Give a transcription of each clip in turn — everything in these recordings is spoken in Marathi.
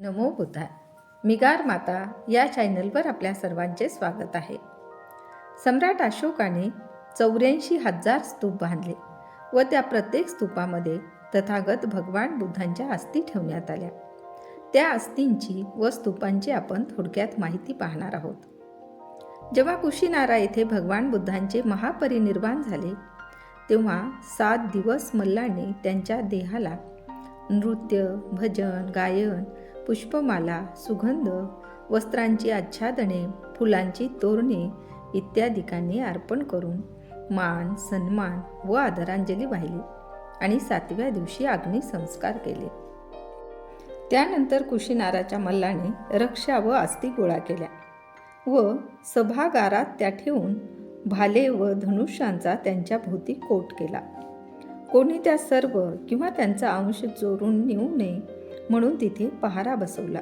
नमो बुद्धाय. मिगार माता या चॅनलवर आपल्या सर्वांचे स्वागत आहे. सम्राट अशोकाने 84,000 स्तूप बांधले व त्या प्रत्येक स्तूपामध्ये तथागत भगवान बुद्धांच्या अस्थी ठेवण्यात आल्या. त्या अस्थींची व स्तूपांची आपण थोडक्यात माहिती पाहणार आहोत. जेव्हा कुशीनारा येथे भगवान बुद्धांचे महापरिनिर्वाण झाले तेव्हा 7 दिवस मल्लांनी त्यांच्या देहाला नृत्य, भजन, गायन, पुष्पमाला, सुगंध, वस्त्रांची आच्छादने, फुलांची तोरणे इत्यादिकांनी अर्पण करून मान, सन्मान व आदरांजली वाहिली आणि 7व्या दिवशी अग्निसंस्कार केले. त्यानंतर कुशीनाराच्या मल्लाने रक्षा व अस्थी गोळा केल्या व सभागारात त्या ठेवून भाले व धनुष्यांचा त्यांच्या भोवती कोट केला. कोणी त्या सर्व किंवा त्यांचा अंश चोरून नेऊ नये म्हणून तिथे पहारा बसवला.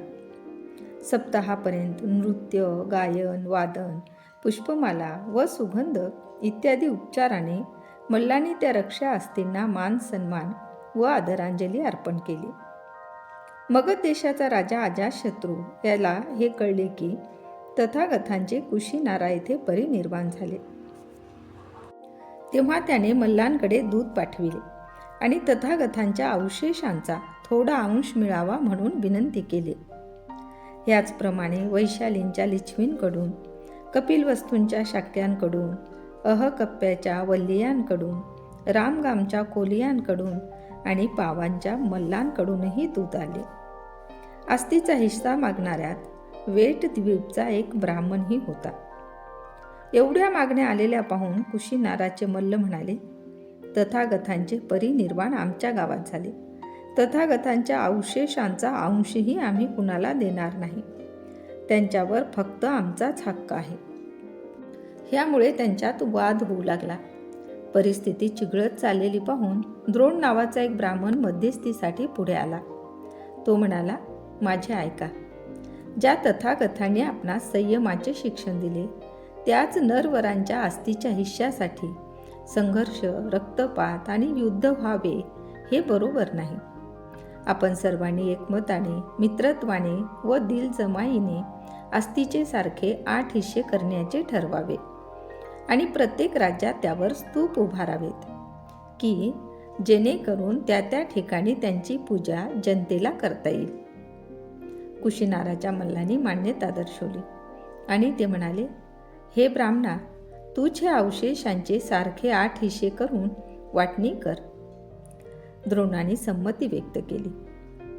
सप्ताहापर्यंत नृत्य, गायन, वादन, पुष्पमाला व सुगंध इत्यादी उपचाराने मल्लांनी त्या रक्षा अस्थींना मान सन्मान व आदरांजली अर्पण केली. मगध देशाचा राजा अजातशत्रू याला हे कळले की तथागतांचे कुशीनारा येथे परिनिर्वाण झाले. तेव्हा त्याने मल्लांकडे दूत पाठविले आणि तथागतांच्या अवशेषांचा थोडा अंश मिळावा म्हणून विनंती केली. याचप्रमाणे वैशालींच्या लिच्छवींकडून, कपिलवस्तूंच्या शाक्यांकडून, अहकप्प्याच्या वल्लियांकडून, रामगामच्या कोलियांकडून आणि पावांच्या मल्लांकडूनही दूत आले. अस्थीचा हिस्सा मागणाऱ्यात वेटद्वीपचा एक ब्राह्मणही होता. एवढ्या मागण्या आलेल्या पाहून कुशीनाराचे मल्ल म्हणाले, तथागतांचे परिनिर्वाण आमच्या गावात झाले. तथागतांच्या अवशेषांचा अंशही आम्ही कुणाला देणार नाही. त्यांच्यावर फक्त आमचाच हक्क आहे. ह्यामुळे त्यांच्यात वाद होऊ लागला. परिस्थिती चिघळत चाललेली पाहून द्रोण नावाचा एक ब्राह्मण मध्यस्थीसाठी पुढे आला. तो म्हणाला, माझे ऐका. ज्या तथागतांनी आपणास संयमाचे शिक्षण दिले त्याच नरवरांच्या अस्थीच्या हिश्श्यासाठी संघर्ष, रक्तपात आणि युद्ध व्हावे हे बरोबर नाही. आपण सर्वांनी एकमताने, मित्रत्वाने व दिलजमाईने अस्थीचे सारखे 8 हिस्से करण्याचे ठरवावे आणि प्रत्येक राज्यात त्यावर स्तूप उभारावेत की जेणेकरून त्या ठिकाणी त्यांची पूजा जनतेला करता येईल. कुशीनाराच्या मल्लांनी मान्यता दर्शवली आणि ते म्हणाले, हे ब्राह्मणा, तूच हे अवशेषांचे सारखे 8 हिस्से करून वाटणी कर. द्रोणाने संमती व्यक्त केली.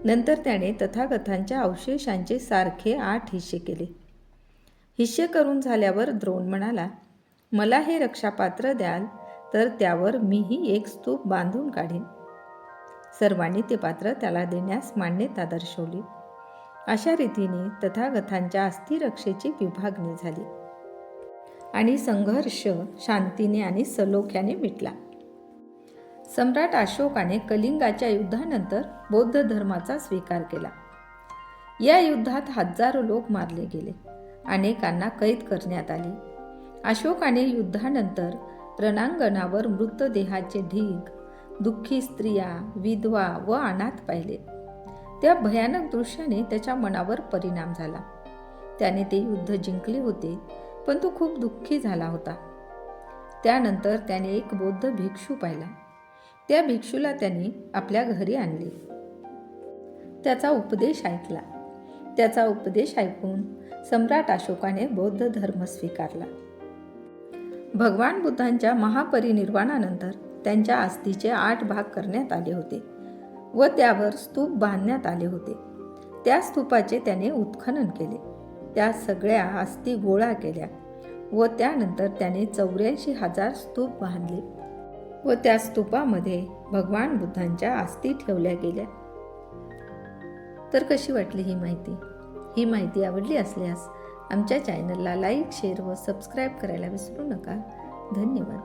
नंतर त्याने तथागतांच्या अवशेषांचे सारखे 8 हिस्से केले. हिस्से करून झाल्यावर द्रोण म्हणाला, मला हे रक्षापात्र द्याल तर त्यावर मीही एक स्तूप बांधून काढीन. सर्वांनी ते पात्र त्याला देण्यास मान्यता दर्शवली. अशा रीतीने तथागतांच्या अस्थिरक्षेची विभागणी झाली आणि संघर्ष शांतीने आणि सलोख्याने मिटला. सम्राट अशोकाने कलिंगाच्या युद्धानंतर बौद्ध धर्माचा स्वीकार केला. या युद्धात हजारो लोक मारले गेले, अनेकांना कैद करण्यात आले. अशोकाने युद्धानंतर रणांगणावर मृतदेहाचे ढीग, दुःखी स्त्रिया, विधवा व अनाथ पाहिले. त्या भयानक दृश्याने त्याच्या मनावर परिणाम झाला. त्याने ते युद्ध जिंकले होते पण तो खूप दुःखी झाला होता. त्यानंतर त्याने एक बौद्ध भिक्षू पाहिला. त्या भिक्षूला त्याने आपल्या घरी आणले. त्याचा उपदेश ऐकला. त्याचा उपदेश ऐकून सम्राट अशोकाने बौद्ध धर्म स्वीकारला. भगवान बुद्धांच्या महापरिनिर्वाणानंतर त्यांच्या अस्थीचे 8 भाग करण्यात आले होते व त्यावर स्तूप बांधण्यात आले होते. त्या स्तूपाचे त्याने उत्खनन केले. त्या सगळ्या अस्थी गोळा केल्या व त्यानंतर त्याने 84,000 स्तूप बांधले व त्या स्तूपामध्ये भगवान बुद्धांच्या अस्थी ठेवल्या गेल्या. तर कशी वाटली ही माहिती? ही माहिती आवडली असल्यास आमच्या चॅनलला लाईक, शेअर व सबस्क्राईब करायला विसरू नका. धन्यवाद.